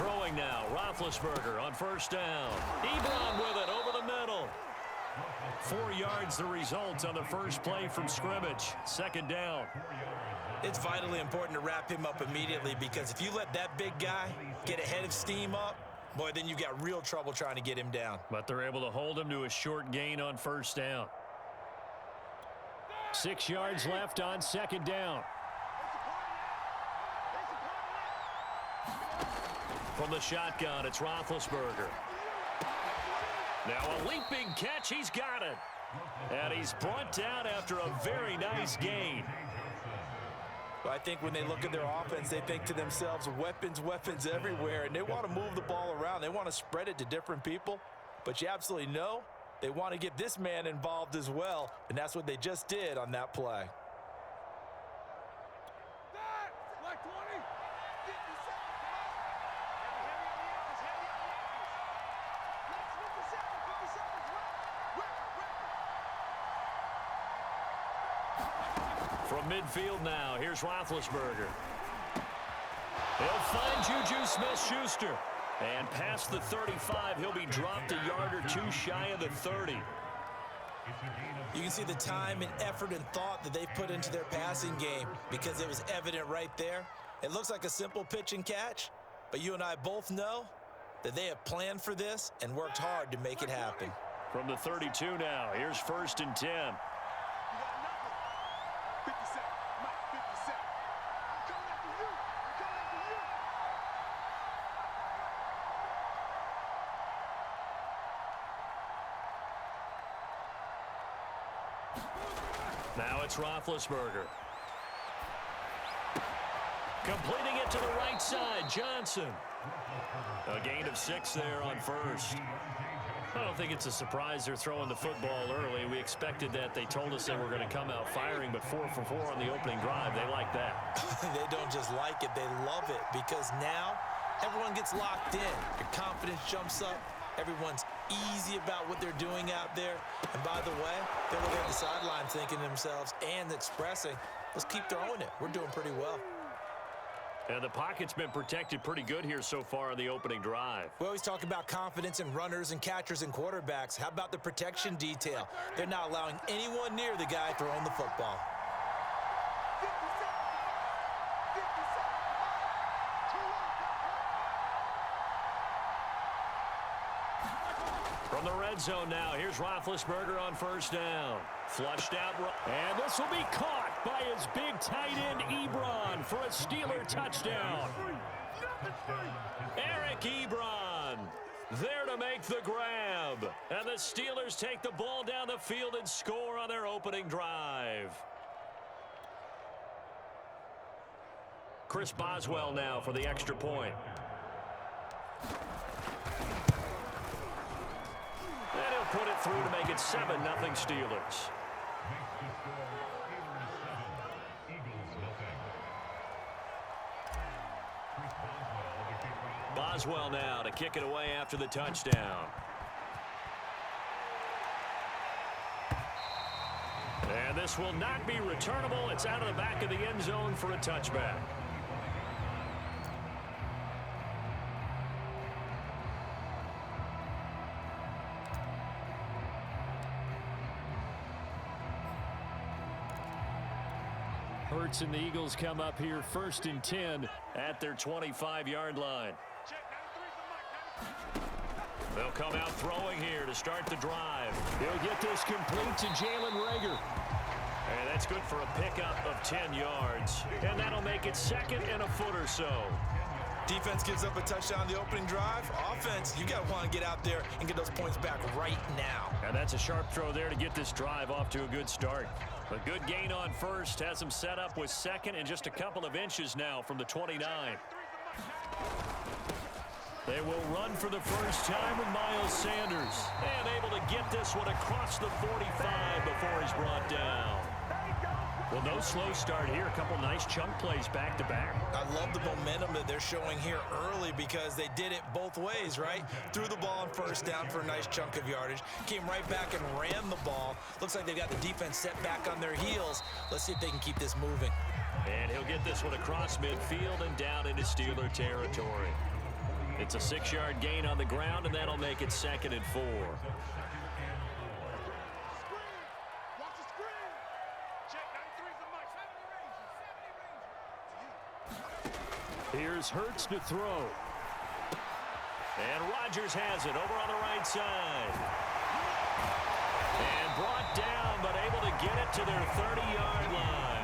Throwing now, Roethlisberger on first down. Ebron with it over the middle. 4 yards the result on the first play from scrimmage. Second down. It's vitally important to wrap him up immediately, because if you let that big guy get ahead of steam up, boy, then you've got real trouble trying to get him down. But they're able to hold him to a short gain on first down. 6 yards left on second down. From the shotgun, it's Roethlisberger. Now a leaping catch, he's got it. And he's brought down after a very nice gain. I think when they look at their offense, they think to themselves, weapons, weapons everywhere, and they want to move the ball around. They want to spread it to different people, but you absolutely know they want to get this man involved as well, and that's what they just did on that play. From midfield now, here's Roethlisberger. He'll find Juju Smith-Schuster. And past the 35, he'll be dropped a yard or two shy of the 30. You can see the time and effort and thought that they've put into their passing game, because it was evident right there. It looks like a simple pitch and catch, but you and I both know that they have planned for this and worked hard to make it happen. From the 32 now, here's first and 10. Now it's Roethlisberger. Completing it to the right side, Johnson. A gain of 6 there on first. I don't think it's a surprise they're throwing the football early. We expected that. They told us they were going to come out firing, but 4 for 4 on the opening drive. They like that. They don't just like it, they love it, because now everyone gets locked in. Your confidence jumps up. Everyone's easy about what they're doing out there. And by the way, they're looking at the sideline thinking to themselves and expressing, let's keep throwing it. We're doing pretty well. And the pocket's been protected pretty good here so far on the opening drive. We always talk about confidence in runners and catchers and quarterbacks. How about the protection detail? They're not allowing anyone near the guy throwing the football. From the red zone now, here's Roethlisberger on first down. Flushed out, and this will be caught by his big tight end, Ebron, for a Steeler touchdown. Eric Ebron there to make the grab. And the Steelers take the ball down the field and score on their opening drive. Chris Boswell now for the extra point. And he'll put it through to make it 7-0 Steelers. Boswell now to kick it away after the touchdown. And this will not be returnable. It's out of the back of the end zone for a touchback. Hurts and the Eagles come up here first and 10 at their 25-yard line. They'll come out throwing here to start the drive. He'll get this complete to Jalen Reagor. And that's good for a pickup of 10 yards. And that'll make it second and a foot or so. Defense gives up a touchdown on the opening drive. Offense, you got to want to get out there and get those points back right now. And that's a sharp throw there to get this drive off to a good start. A good gain on first has him set up with second and just a couple of inches now from the 29. They will run for the first time with Miles Sanders. And able to get this one across the 45 before he's brought down. Well, no slow start here. A couple nice chunk plays back-to-back. I love the momentum that they're showing here early because they did it both ways, right? Threw the ball on first down for a nice chunk of yardage. Came right back and ran the ball. Looks like they've got the defense set back on their heels. Let's see if they can keep this moving. And he'll get this one across midfield and down into Steeler territory. It's a 6-yard gain on the ground, and that'll make it 2nd and 4. Here's Hurts to throw. And Rodgers has it over on the right side. And brought down, but able to get it to their 30-yard line.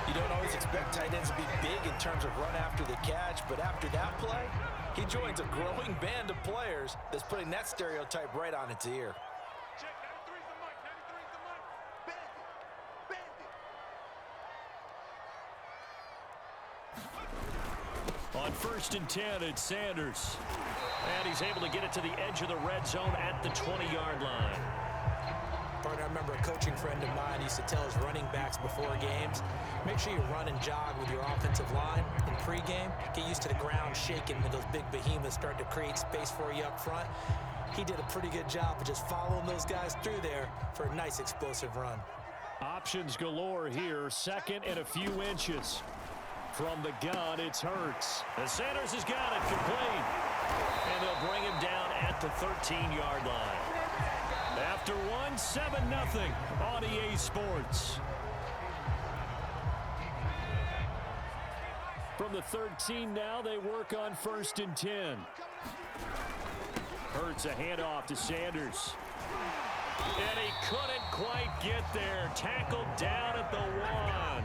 You don't always expect tight ends to be big in terms of run after the catch, but after that play, he joins a growing band of players that's putting that stereotype right on its ear. On 1st and 10, it's Sanders. And he's able to get it to the edge of the red zone at the 20-yard line. Partner, I remember a coaching friend of mine used to tell his running backs before games, make sure you run and jog with your offensive line in pregame. Get used to the ground shaking when those big behemoths start to create space for you up front. He did a pretty good job of just following those guys through there for a nice explosive run. Options galore here. 2nd and a few inches. From the gun, it's Hurts. And Sanders has got it complete. And they'll bring him down at the 13-yard line. After 7-0 on EA Sports. From the 13 now, they work on 1st and 10. Hurts a handoff to Sanders. And he couldn't quite get there. Tackled down at the 1.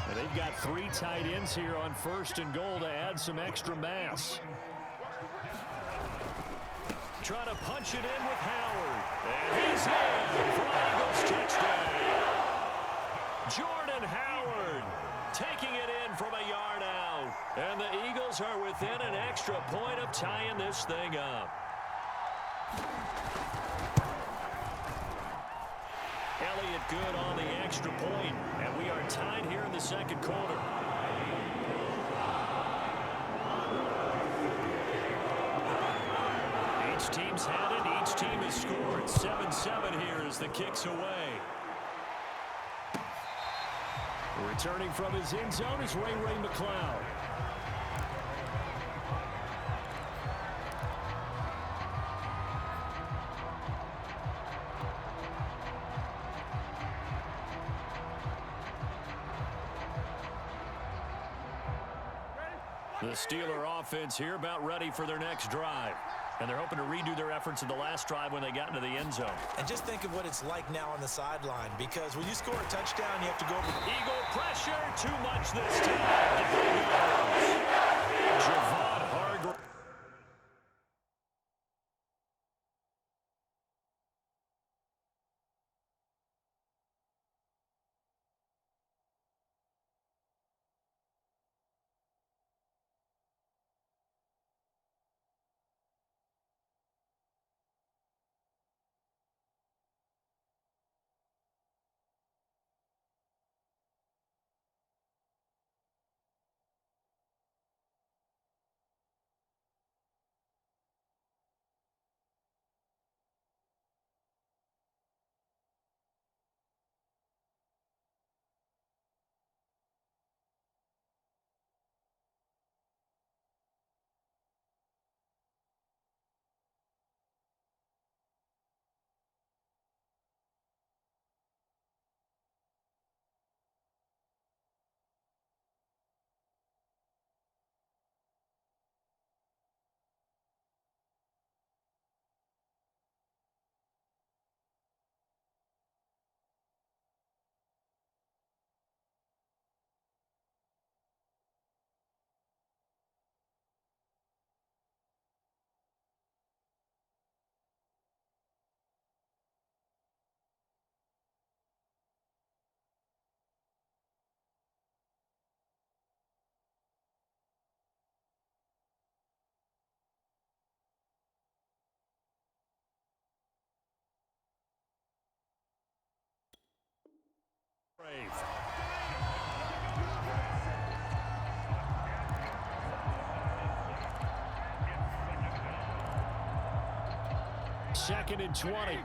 And they've got 3 tight ends here on 1st and goal to add some extra mass. Trying to punch it in with Howard. And he's in for an Eagles touchdown. Jordan Howard taking it in from a yard out. And the Eagles are within an extra point of tying this thing up. Elliott good on the extra point, and we are tied here in the 2nd quarter. Each team's had it. Each team has scored. 7-7 here as the kick's away. Returning from his end zone is Ray McCloud. The Steeler offense here about ready for their next drive. And they're hoping to redo their efforts in the last drive when they got into the end zone. And just think of what it's like now on the sideline, because when you score a touchdown, you have to go over. Eagle pressure, too much this time. Javon Hargrave. Second and 20.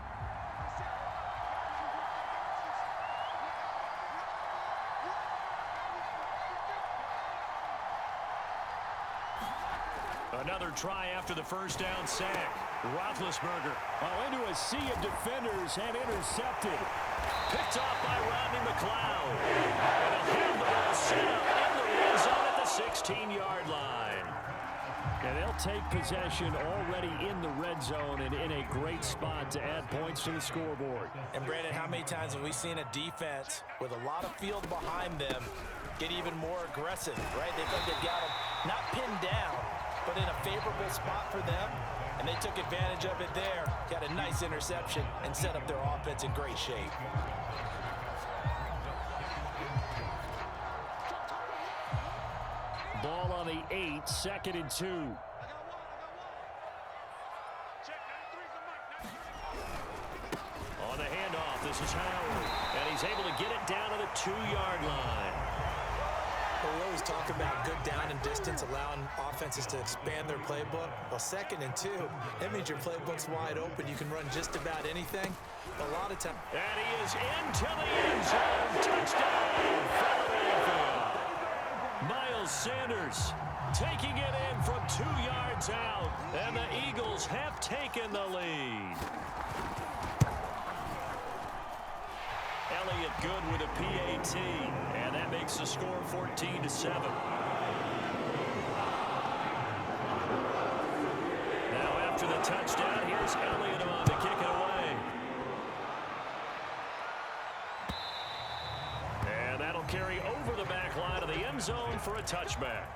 Another try after the first down sack. Roethlisberger. Into a sea of defenders and intercepted. Picked off by Rodney McLeod. And he'll have the ball set up in the red zone at the 16-yard line. And they'll take possession already in the red zone and in a great spot to add points to the scoreboard. And, Brandon, how many times have we seen a defense with a lot of field behind them get even more aggressive, right? They think they've got them not pinned down, but in a favorable spot for them, and they took advantage of it there, got a nice interception, and set up their offense in great shape. Ball on the 8, 2nd and 2. On the handoff, this is Howard, and he's able to get it down to the 2-yard line. Well, we always talk about good down and distance, allowing offenses to expand their playbook. Well, 2nd and 2, that means your playbook's wide open. You can run just about anything. A lot of time. And he is into the end zone. Touchdown, Philadelphia. Miles Sanders taking it in from 2 yards out, and the Eagles have taken the lead. Elliott good with a PAT, and that makes the score 14-7. Now after the touchdown, here's Elliott on to kick it away. And that'll carry over the back line of the end zone for a touchback.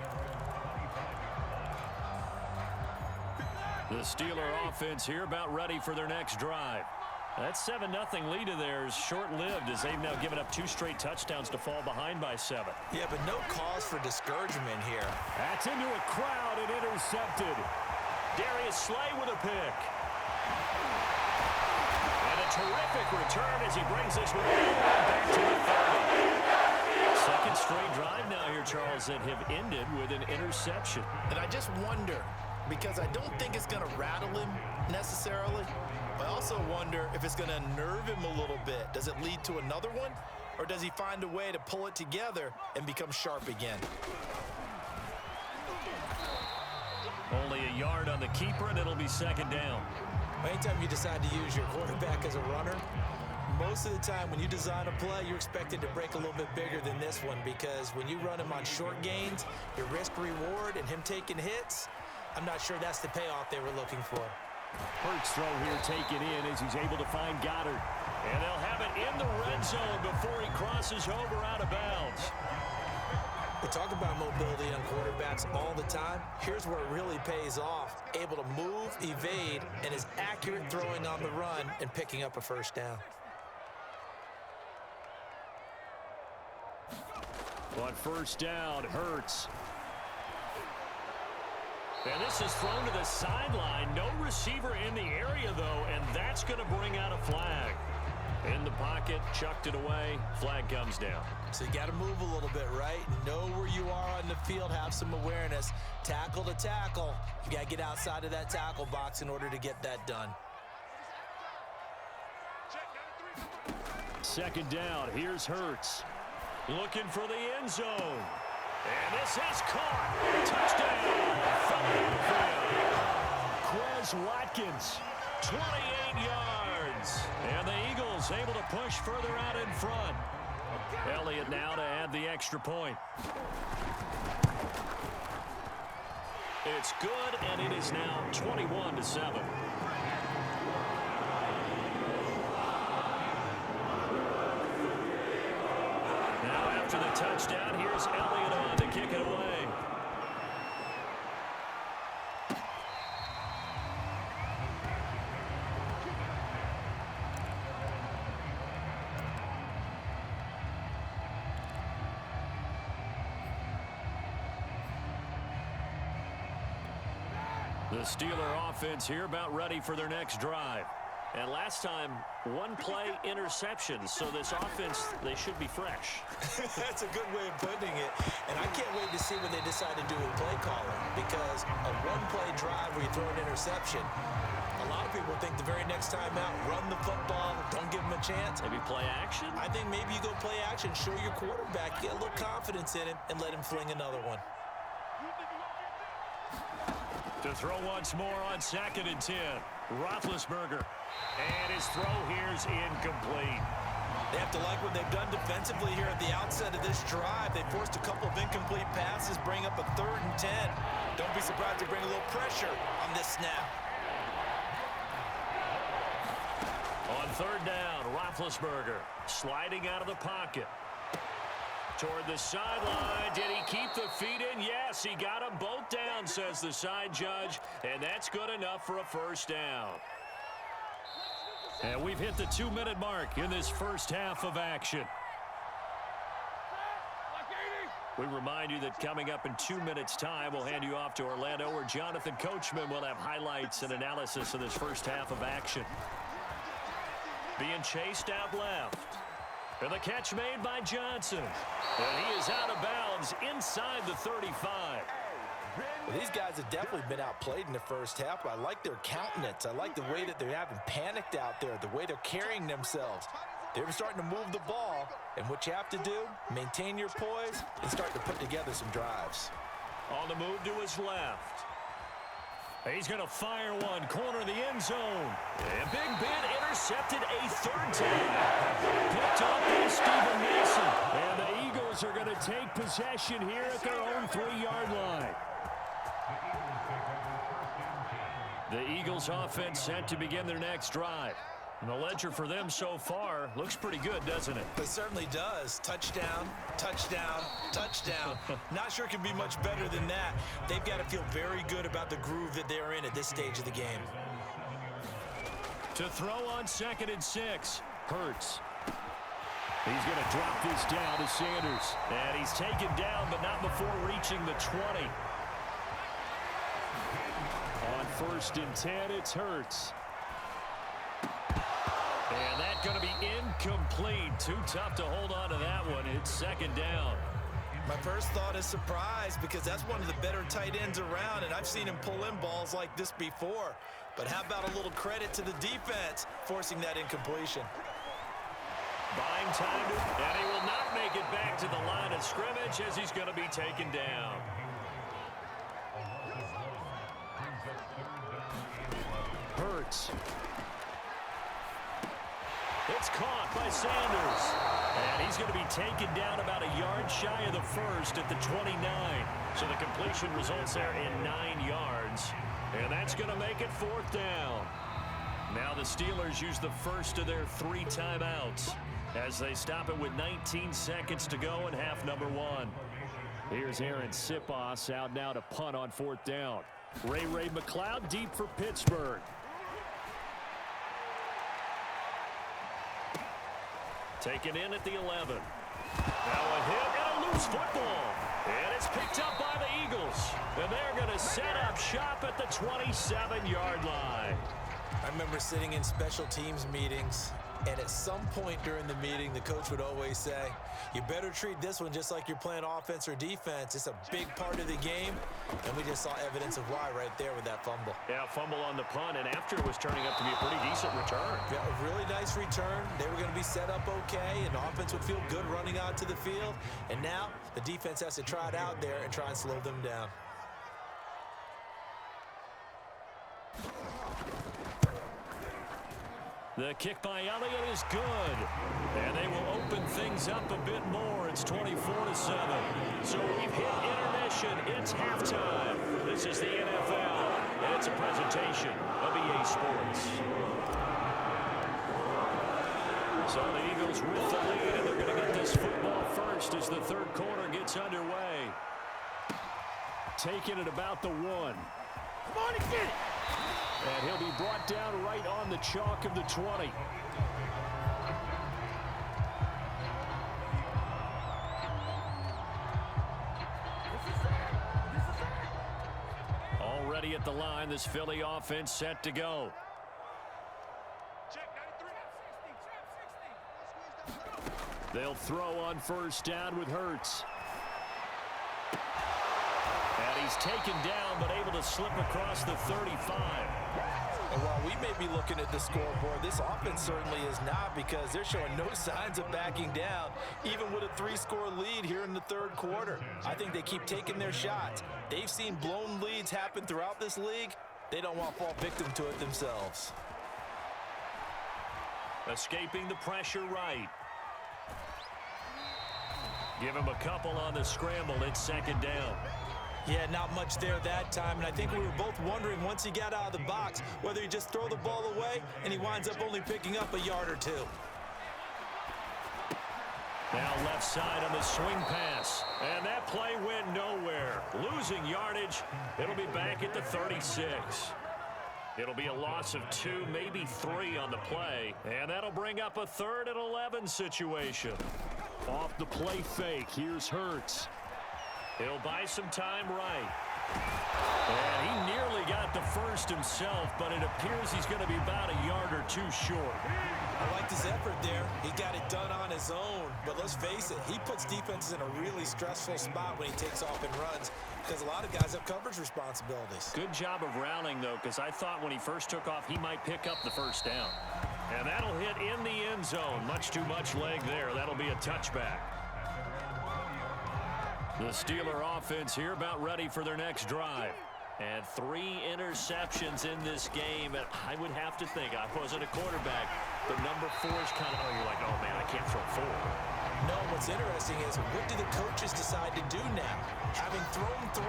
The Steeler offense here about ready for their next drive. That 7-0 lead of theirs short-lived as they've now given up 2 straight touchdowns to fall behind by 7. Yeah, but no cause for discouragement here. That's into a crowd and intercepted. Darius Slay with a pick. And a terrific return as he brings this one back to the 30. Second straight drive now here, Charles, that have ended with an interception. And I just wonder, because I don't think it's going to rattle him necessarily, I also wonder if it's going to unnerve him a little bit. Does it lead to another one? Or does he find a way to pull it together and become sharp again? Only a yard on the keeper, and it'll be 2nd down. Anytime you decide to use your quarterback as a runner, most of the time when you design a play, you're expected to break a little bit bigger than this one, because when you run him on short gains, your risk-reward and him taking hits, I'm not sure that's the payoff they were looking for. Hurts throw here taken in as he's able to find Goddard. And they'll have it in the red zone before he crosses over out of bounds. We talk about mobility on quarterbacks all the time. Here's where it really pays off. Able to move, evade, and is accurate throwing on the run and picking up a first down. On first down, Hurts. And this is thrown to the sideline. No receiver in the area, though, and that's going to bring out a flag. In the pocket, chucked it away. Flag comes down. So you got to move a little bit, right? Know where you are on the field, have some awareness. Tackle to tackle. You got to get outside of that tackle box in order to get that done. 2nd down, here's Hurts. Looking for the end zone. And this is caught. Touchdown, Philadelphia. Quez Watkins. 28 yards. And the Eagles able to push further out in front. Elliott now to add the extra point. It's good, and it is now 21-7. Now after the touchdown, here's Elliott on to kick it away. The Steeler offense here about ready for their next drive. And last time, 1-play interception. So this offense, they should be fresh. That's a good way of putting it. And I can't wait to see what they decide to do with play calling, because a 1-play drive where you throw an interception, a lot of people think the very next time out, run the football, don't give them a chance. Maybe play action? I think maybe you go play action, show your quarterback, get a little confidence in him, and let him fling another one. To throw once more on 2nd and 10. Roethlisberger. And his throw here's incomplete. They have to like what they've done defensively here at the outset of this drive. They forced a couple of incomplete passes, bring up a 3rd and 10. Don't be surprised to bring a little pressure on this snap. On 3rd down, Roethlisberger sliding out of the pocket. Toward the sideline. Did he keep the feet in? Yes, he got them both down, says the side judge. And that's good enough for a 1st down. And we've hit the 2-minute mark in this first half of action. We remind you that coming up in 2 minutes' time, we'll hand you off to Orlando, where Jonathan Coachman will have highlights and analysis of this first half of action. Being chased out left. And the catch made by Johnson. And he is out of bounds inside the 35. Well, these guys have definitely been outplayed in the first half, but I like their countenance. I like the way that they haven't panicked out there, the way they're carrying themselves. They're starting to move the ball, and what you have to do, maintain your poise and start to put together some drives. On the move to his left. He's going to fire one, corner of the end zone. And Big Ben intercepted a 3rd down. Picked up by Steven Mason. And the Eagles are going to take possession here at their own 3-yard line. The Eagles offense set to begin their next drive. And the ledger for them so far looks pretty good, doesn't it? It certainly does. Touchdown, touchdown, touchdown. Not sure it can be much better than that. They've got to feel very good about the groove that they're in at this stage of the game. To throw on 2nd and 6. Hurts. He's going to drop this down to Sanders. And he's taken down, but not before reaching the 20. On 1st and 10, it's Hurts. And that's going to be incomplete. Too tough to hold on to that one. It's 2nd down. My first thought is surprise, because that's one of the better tight ends around, and I've seen him pull in balls like this before. But how about a little credit to the defense forcing that incompletion? Buying time, and he will not make it back to the line of scrimmage as he's going to be taken down. Hurts. It's caught by Sanders. And he's going to be taken down about a yard shy of the 1st at the 29. So the completion results there in 9 yards. And that's going to make it 4th down. Now the Steelers use the first of their 3 timeouts as they stop it with 19 seconds to go in half number 1. Here's Aaron Sipos out now to punt on 4th down. Ray McLeod deep for Pittsburgh. Taken in at the 11. Now a hit and a loose football. And it's picked up by the Eagles. And they're going to set up shop at the 27-yard line. I remember sitting in special teams meetings, and at some point during the meeting, the coach would always say, you better treat this one just like you're playing offense or defense. It's a big part of the game, and we just saw evidence of why right there with that fumble. Yeah, fumble on the punt, and after it was turning up to be a pretty decent return. Yeah, a really nice return. They were going to be set up okay, and the offense would feel good running out to the field. And now the defense has to try it out there and try and slow them down. The kick by Elliott is good. And they will open things up a bit more. It's 24-7. So we've hit intermission. It's halftime. This is the NFL. And it's a presentation of EA Sports. So the Eagles with the lead, and they're going to get this football first as the 3rd quarter gets underway. Taking it about the 1. Come on and get it. And he'll be brought down right on the chalk of the 20. Already at the line, this Philly offense set to go. They'll throw on 1st down with Hurts. And he's taken down but able to slip across the 35. And while we may be looking at the scoreboard, this offense certainly is not, because they're showing no signs of backing down, even with a 3-score lead here in the third quarter. I think they keep taking their shots. They've seen blown leads happen throughout this league. They don't want to fall victim to it themselves. Escaping the pressure right. Give him a couple on the scramble. It's second down. Yeah, not much there that time, and I think we were both wondering once he got out of the box whether he just throw the ball away and he winds up only picking up a yard or two. Now left side on the swing pass, and that play went nowhere. Losing yardage. It'll be back at the 36. It'll be a loss of 2, maybe 3 on the play, and that'll bring up a 3rd and 11 situation. Off the play fake, here's Hurts. He'll buy some time right. And he nearly got the first himself, but it appears he's going to be about a yard or 2 short. I liked his effort there. He got it done on his own. But let's face it, he puts defenses in a really stressful spot when he takes off and runs, because a lot of guys have coverage responsibilities. Good job of rounding, though, because I thought when he first took off, he might pick up the first down. And that'll hit in the end zone. Much too much leg there. That'll be a touchback. The Steeler offense here about ready for their next drive. And 3 interceptions in this game. And I would have to think, I wasn't a quarterback, but number 4 is kind of, you're like, oh, man, I can't throw 4. No, what's interesting is, what do the coaches decide to do now? Having thrown 3,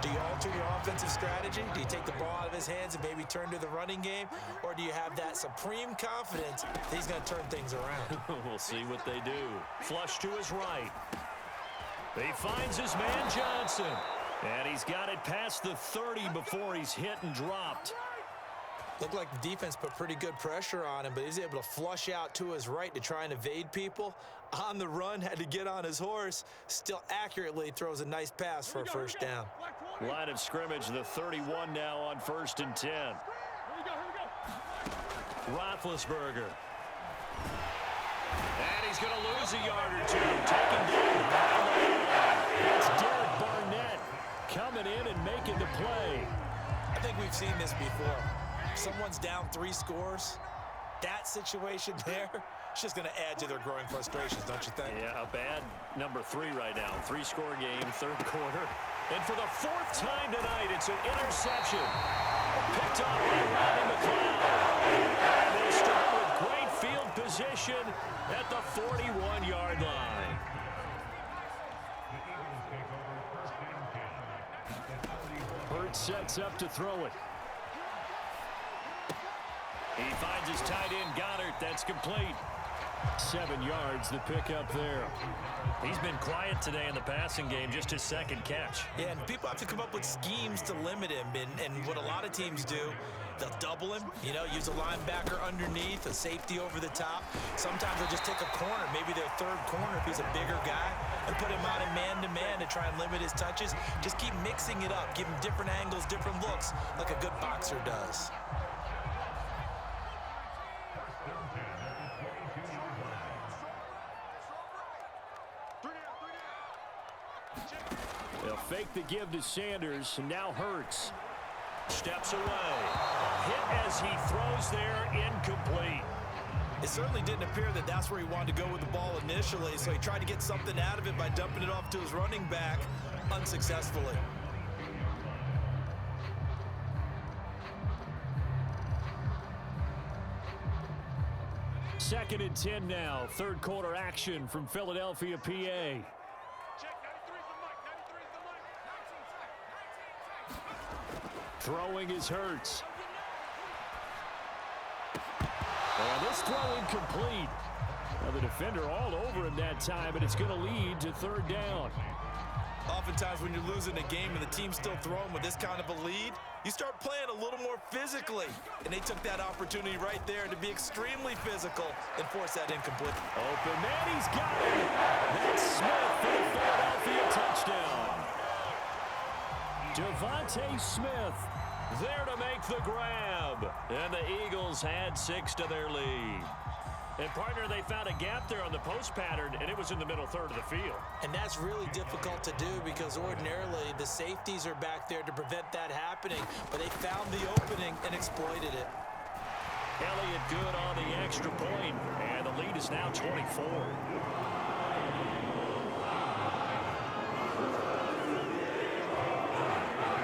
do you alter your offensive strategy? Do you take the ball out of his hands and maybe turn to the running game? Or do you have that supreme confidence that he's going to turn things around? We'll see what they do. Flush to his right. He finds his man Johnson. And he's got it past the 30 before he's hit and dropped. Looked like the defense put pretty good pressure on him, but he's able to flush out to his right to try and evade people. On the run, had to get on his horse. Still accurately throws a nice pass for a first down. Line of scrimmage, the 31 now on 1st and 10. Roethlisberger. And he's going to lose a yard or 2. Taken down. It's Derek Barnett coming in and making the play. I think we've seen this before. Someone's down 3 scores. That situation there, it's just going to add to their growing frustrations, don't you think? Yeah, a bad number 3 right now. 3-score game, 3rd quarter. And for the 4th time tonight, it's an interception. Picked up by Rodney McLeod. And they start with great field position at the 41-yard line. Hurts sets up to throw it. He finds his tight end, Goddard. That's complete. 7 yards, the pickup there. He's been quiet today in the passing game, just his 2nd catch. Yeah, and people have to come up with schemes to limit him. And what a lot of teams do, they'll double him, use a linebacker underneath, a safety over the top. Sometimes they'll just take a corner, maybe their 3rd corner if he's a bigger guy, and put him out in man-to-man to try and limit his touches. Just keep mixing it up, give him different angles, different looks, like a good boxer does. They'll fake the give to Sanders, and now Hurts. Steps away. Hit as he throws there, incomplete. It certainly didn't appear that that's where he wanted to go with the ball initially, so he tried to get something out of it by dumping it off to his running back, unsuccessfully. Second and 10 now. 3rd quarter action from Philadelphia, PA. Throwing is Hurts. And this throw incomplete. Now the defender all over him that time, and it's going to lead to 3rd down. Oftentimes when you're losing a game and the team's still throwing with this kind of a lead, you start playing a little more physically. And they took that opportunity right there to be extremely physical and force that incomplete. Open man, he's got it. That's Smith for the Philadelphia touchdown. Devontae Smith there to make the grab. And the Eagles add 6 to their lead. And, partner, they found a gap there on the post pattern, and it was in the middle third of the field. And that's really difficult to do because ordinarily the safeties are back there to prevent that happening, but they found the opening and exploited it. Elliott good on the extra point, and the lead is now 24.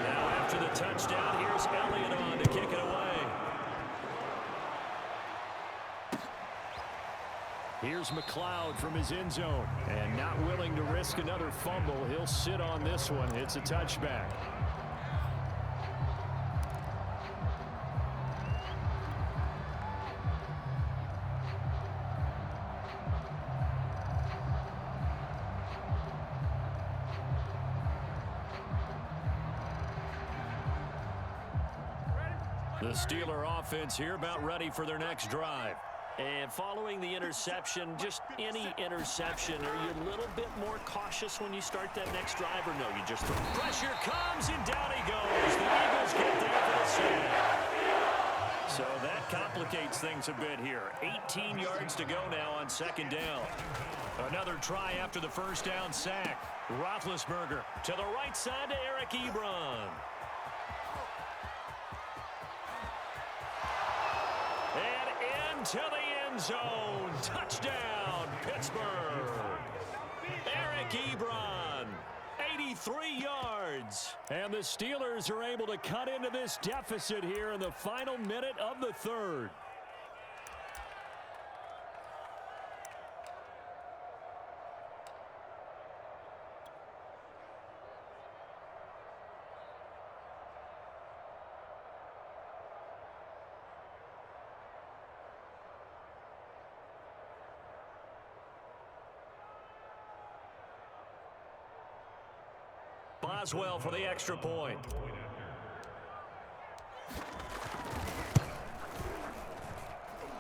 Now after the touchdown, here's Elliott on to kick it away. Here's McLeod from his end zone, and not willing to risk another fumble. He'll sit on this one. It's a touchback. The Steeler offense here about ready for their next drive. And following the interception, just any interception, are you a little bit more cautious when you start that next drive, or no, you just throw? Pressure comes, and down he goes. The Eagles get there for the sack. So that complicates things a bit here. 18 yards to go now on second down. Another try after the first down sack. Roethlisberger to the right side to Eric Ebron. And into the end zone. Touchdown, Pittsburgh. Eric Ebron, 83 yards. And the Steelers are able to cut into this deficit here in the final minute of the third. Boswell for the extra point.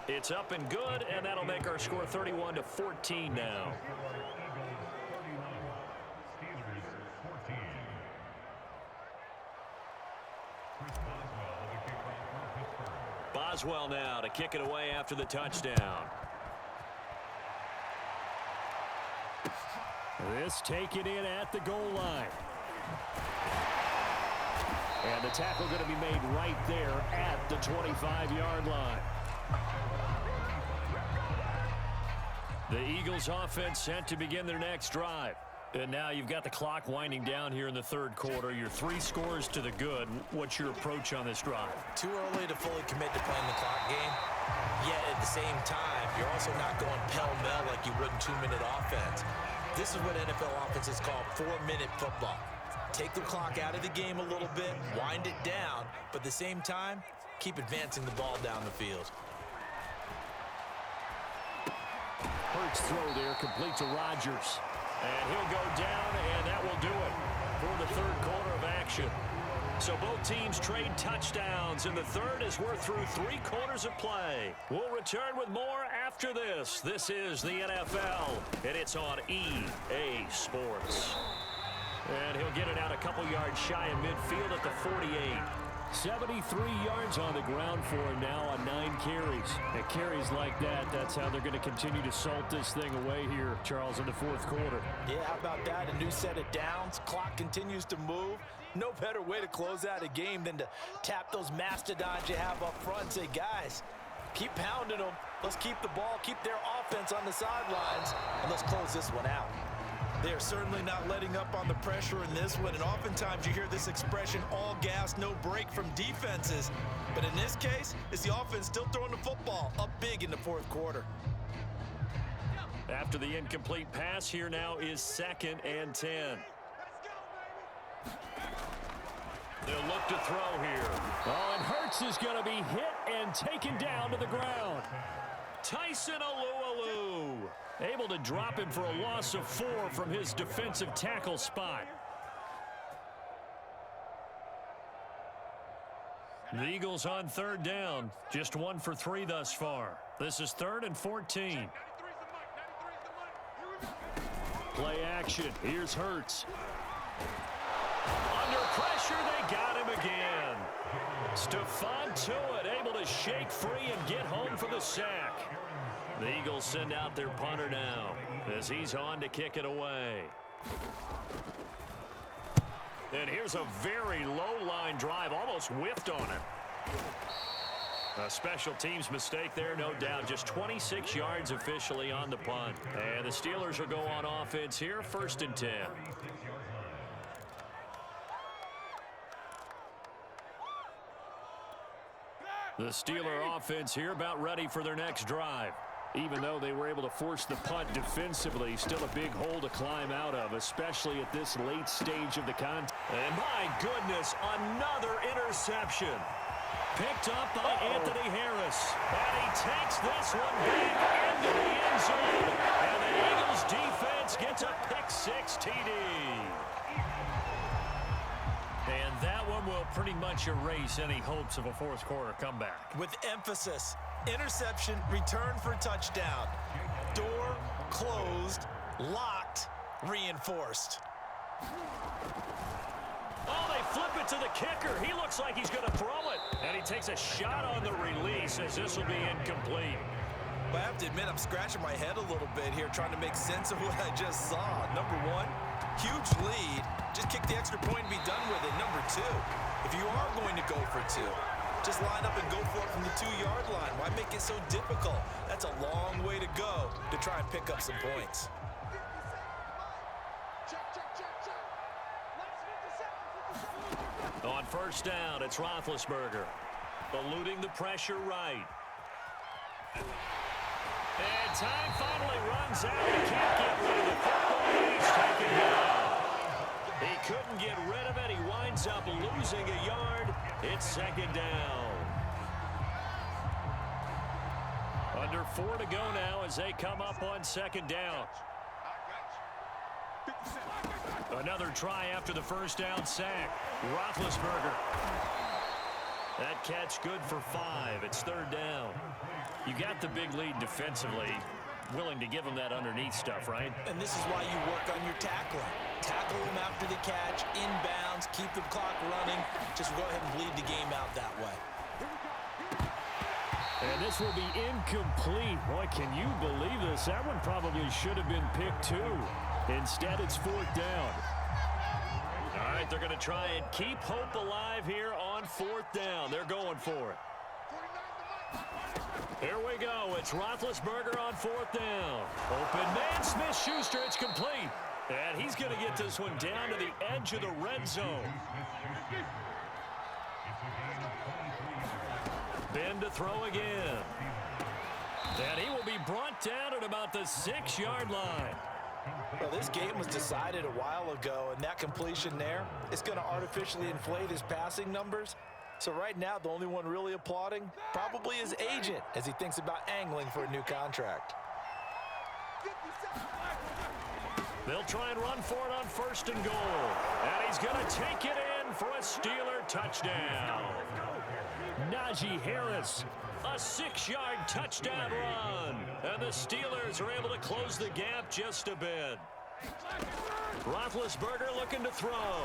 It's up and good, and that'll make our score 31-14 now. Boswell now to kick it away after the touchdown. This taken in at the goal line. And the tackle going to be made right there at the 25-yard line. The Eagles offense set to begin their next drive. And now you've got the clock winding down here in the third quarter. You're 3 scores to the good. What's your approach on this drive? Too early to fully commit to playing the clock game. Yet at the same time, you're also not going pell-mell like you would in 2-minute offense. This is what NFL offenses call 4-minute football. Take the clock out of the game a little bit, wind it down, but at the same time, keep advancing the ball down the field. Hurts throw there, complete to Rodgers. And he'll go down, and that will do it for the third quarter of action. So both teams trade touchdowns in the third as we're through 3 quarters of play. We'll return with more after this. This is the NFL, and it's on EA Sports. And he'll get it out a couple yards shy of midfield at the 48. 73 yards on the ground for him now on 9 carries. And carries like that, that's how they're going to continue to salt this thing away here, Charles, in the fourth quarter. Yeah, how about that? A new set of downs. Clock continues to move. No better way to close out a game than to tap those mastodons you have up front and say, guys, keep pounding them. Let's keep the ball, keep their offense on the sidelines, and let's close this one out. They're certainly not letting up on the pressure in this one, and oftentimes you hear this expression, all gas, no break from defenses. But in this case, it's the offense still throwing the football up big in the fourth quarter. After the incomplete pass, here now is 2nd and 10. They'll look to throw here. Oh, and Hurts is going to be hit and taken down to the ground. Tyson Alualu able to drop him for a loss of 4 from his defensive tackle spot. The Eagles on 3rd down, just 1 for 3 thus far. This is 3rd and 14. Play action. Here's Hurts. Under pressure, they got him again. Stephon Tuitt able to shake free and get home for the sack. The Eagles send out their punter now as he's on to kick it away. And here's a very low-line drive, almost whiffed on it. A special teams mistake there, no doubt. Just 26 yards officially on the punt. And the Steelers will go on offense here, 1st and 10. The Steeler offense here about ready for their next drive. Even though they were able to force the punt defensively, still a big hole to climb out of, especially at this late stage of the contest. And my goodness, another interception. Picked up by Anthony Harris. And he takes this one back into the end zone. And the Eagles defense gets a pick-6 TD. And that one will pretty much erase any hopes of a fourth-quarter comeback. With emphasis, interception, return for touchdown. Door closed, locked, reinforced. Oh, they flip it to the kicker. He looks like he's going to throw it. And he takes a shot on the release as this will be incomplete. Well, I have to admit, I'm scratching my head a little bit here trying to make sense of what I just saw. Number one, huge lead. Just kick the extra point and be done with it. Number two, if you are going to go for two, just line up and go for it from the 2-yard line. Why make it so difficult? That's a long way to go to try and pick up some points. On 1st down, it's Roethlisberger. Eluding the pressure right. And time finally runs out. He can't get rid of the football. He's taken down. He couldn't get rid of it. He winds up losing a yard. It's 2nd down. Under 4 to go now as they come up on 2nd down. Another try after the 1st down sack. Roethlisberger. That catch good for 5. It's 3rd down. You got the big lead defensively. Willing to give them that underneath stuff, right? And this is why you work on your tackling. Tackle them after the catch, inbounds, keep the clock running. Just go ahead and bleed the game out that way. And this will be incomplete. Boy, can you believe this? That one probably should have been picked too. Instead, it's 4th down. All right, they're going to try and keep hope alive here on 4th down. They're going for it. Here we go. It's Roethlisberger on 4th down. Open man, Smith-Schuster. It's complete. And he's going to get this one down to the edge of the red zone. Ben to throw again. And he will be brought down at about the 6-yard line. Well, this game was decided a while ago, and that completion there is going to artificially inflate his passing numbers. So right now, the only one really applauding probably his agent as he thinks about angling for a new contract. They'll try and run for it on 1st and goal. And he's going to take it in for a Steeler touchdown. Najee Harris, a 6-yard touchdown run. And the Steelers are able to close the gap just a bit. Roethlisberger looking to throw.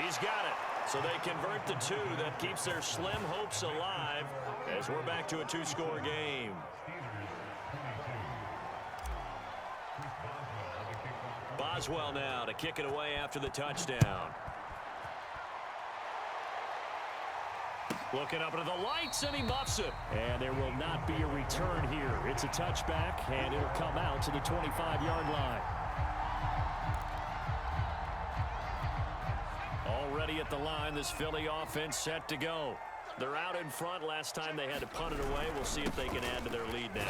He's got it. So they convert the 2. That keeps their slim hopes alive as we're back to a 2-score game. Boswell now to kick it away after the touchdown. Looking up into the lights, and he muffs it. And there will not be a return here. It's a touchback, and it'll come out to the 25-yard line. Already at the line, this Philly offense set to go. They're out in front. Last time they had to punt it away. We'll see if they can add to their lead now.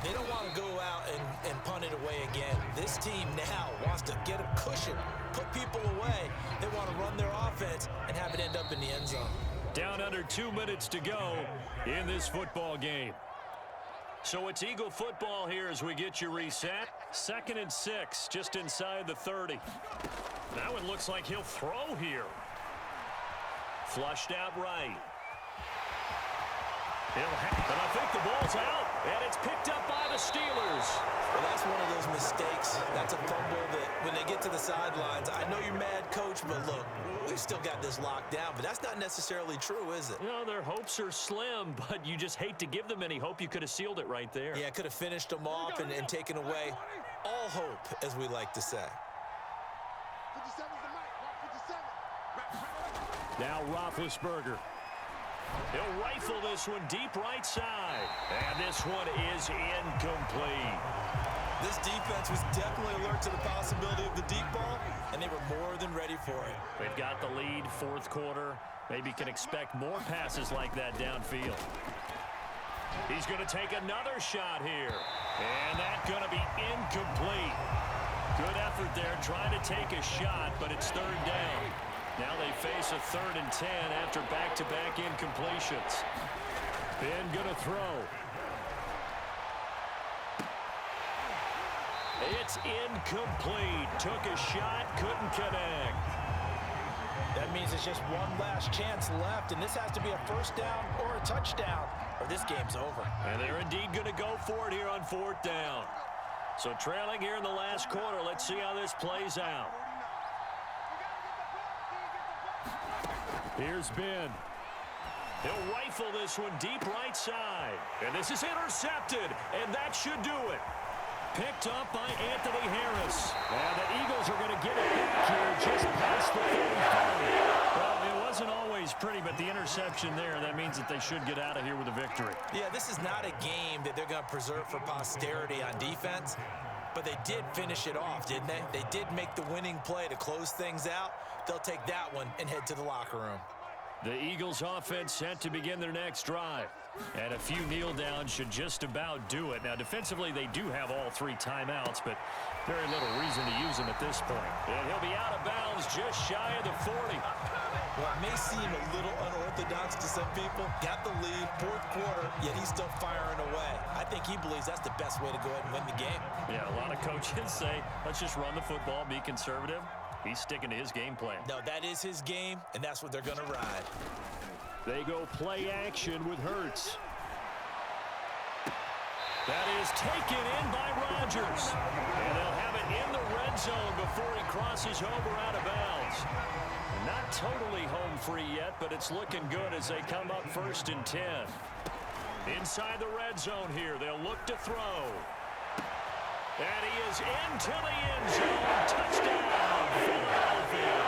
They don't want to go out and punt it away again. This team now wants to get a cushion, put people away. They want to run their offense and have it end up in the end zone. Down under 2 minutes to go in this football game. So it's Eagle football here as we get you reset. 2nd and 6, just inside the 30. That one looks like he'll throw here. Flushed out right. And I think the ball's out. And it's picked up by the Steelers. Well, that's one of those mistakes. That's a fumble that when they get to the sidelines, I know you're mad, Coach, but look, we've still got this locked down. But that's not necessarily true, is it? You know, their hopes are slim, but you just hate to give them any hope. You could have sealed it right there. Yeah, could have finished them off and taken away all hope, as we like to say. Now Roethlisberger. He'll rifle this one deep right side. And this one is incomplete. This defense was definitely alert to the possibility of the deep ball, and they were more than ready for it. They've got the lead, fourth quarter. Maybe can expect more passes like that downfield. He's going to take another shot here. And that's going to be incomplete. Good effort there trying to take a shot, but it's third down. Now they face a 3rd and 10 after back-to-back incompletions. Ben going to throw. It's incomplete. Took a shot, couldn't connect. That means it's just one last chance left, and this has to be a first down or a touchdown, or this game's over. And they're indeed going to go for it here on 4th down. So trailing here in the last quarter, let's see how this plays out. Here's Ben. He'll rifle this one deep right side. And this is intercepted, and that should do it. Picked up by Anthony Harris. And the Eagles are going to get it back here just past the 35. Well, it wasn't always pretty, but the interception there, that means that they should get out of here with a victory. Yeah, this is not a game that they're going to preserve for posterity on defense, but they did finish it off, didn't they? They did make the winning play to close things out. They'll take that one and head to the locker room. The Eagles offense set to begin their next drive. And a few kneel downs should just about do it. Now, defensively, they do have all 3 timeouts, but very little reason to use them at this point. And he'll be out of bounds just shy of the 40. Well, it may seem a little unorthodox to some people. Got the lead, 4th quarter, yet he's still firing away. I think he believes that's the best way to go ahead and win the game. Yeah, a lot of coaches say, let's just run the football, be conservative. He's sticking to his game plan. No, that is his game, and that's what they're going to ride. They go play action with Hurts. That is taken in by Rodgers. And they'll have it in the red zone before he crosses over out of bounds. Not totally home free yet, but it's looking good as they come up 1st and 10. Inside the red zone here, they'll look to throw. And he is into the end zone. Touchdown, Philadelphia.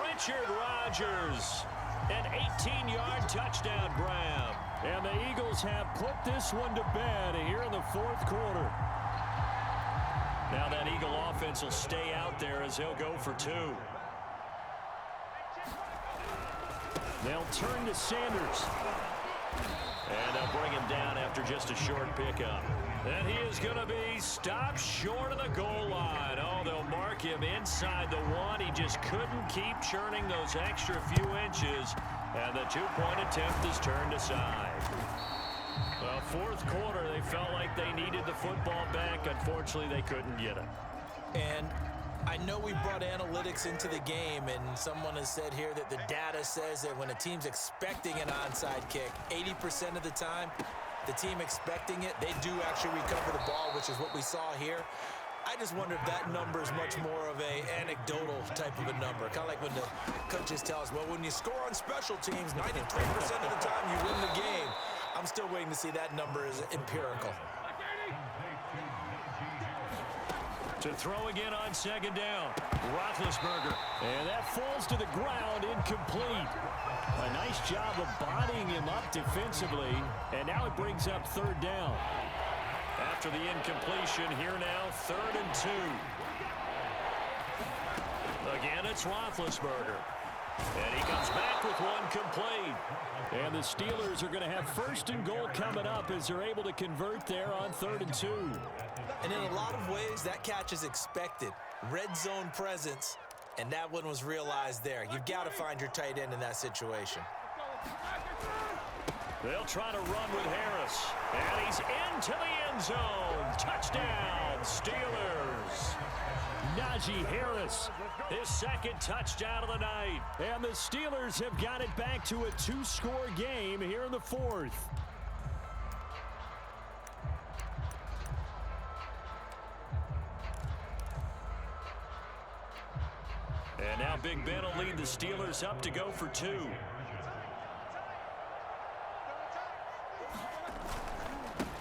Richard Rodgers. An 18-yard touchdown grab. And the Eagles have put this one to bed here in the 4th quarter. Now that Eagle offense will stay out there as they'll go for 2. They'll turn to Sanders. And they'll bring him down after just a short pickup. And he is going to be stopped short of the goal line. Oh, they'll mark him inside the 1. He just couldn't keep churning those extra few inches. And the 2-point attempt is turned aside. Well, 4th quarter, they felt like they needed the football back. Unfortunately, they couldn't get it. And I know we brought analytics into the game, and someone has said here that the data says that when a team's expecting an onside kick, 80% of the time, the team expecting it, they do actually recover the ball, which is what we saw here. I just wonder if that number is much more of a anecdotal type of a number. Kind of like when the coaches tell us, well, when you score on special teams, 93% of the time you win the game. I'm still waiting to see that number is empirical. To throw again on 2nd down, Roethlisberger. And that falls to the ground, incomplete. A nice job of bodying him up defensively, and now it brings up 3rd down. After the incompletion, here now, 3rd and 2. Again, it's Roethlisberger. And he comes back with one complete. And the Steelers are going to have 1st and goal coming up as they're able to convert there on 3rd and 2. And in a lot of ways, that catch is expected. Red zone presence, and that one was realized there. You've got to find your tight end in that situation. They'll try to run with Harris. And he's into the end zone. Touchdown, Steelers. Najee Harris. His 2nd touchdown of the night. And the Steelers have got it back to a 2-score game here in the 4th. Big Ben will lead the Steelers up to go for 2.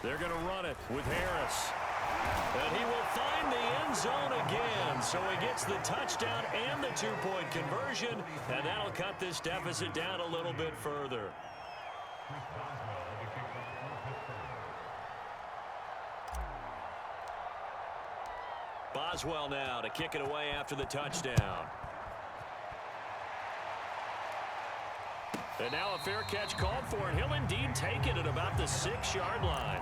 They're going to run it with Harris. And he will find the end zone again. So he gets the touchdown and the 2-point conversion. And that'll cut this deficit down a little bit further. Boswell now to kick it away after the touchdown. And now a fair catch called for, and he'll indeed take it at about the 6-yard line.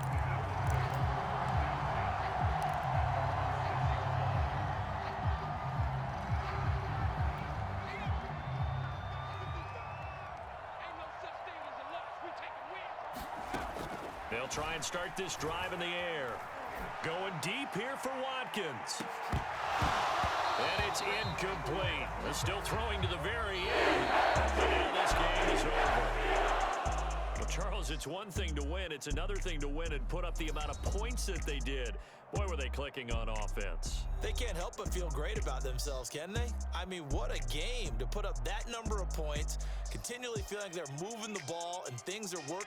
They'll try and start this drive in the air. Going deep here for Watkins. And it's incomplete. They're still throwing to the very end. And now this game is over. Well, Charles, it's one thing to win. It's another thing to win and put up the amount of points that they did. Boy, were they clicking on offense. They can't help but feel great about themselves, can they? I mean, what a game to put up that number of points, continually feeling like they're moving the ball and things are working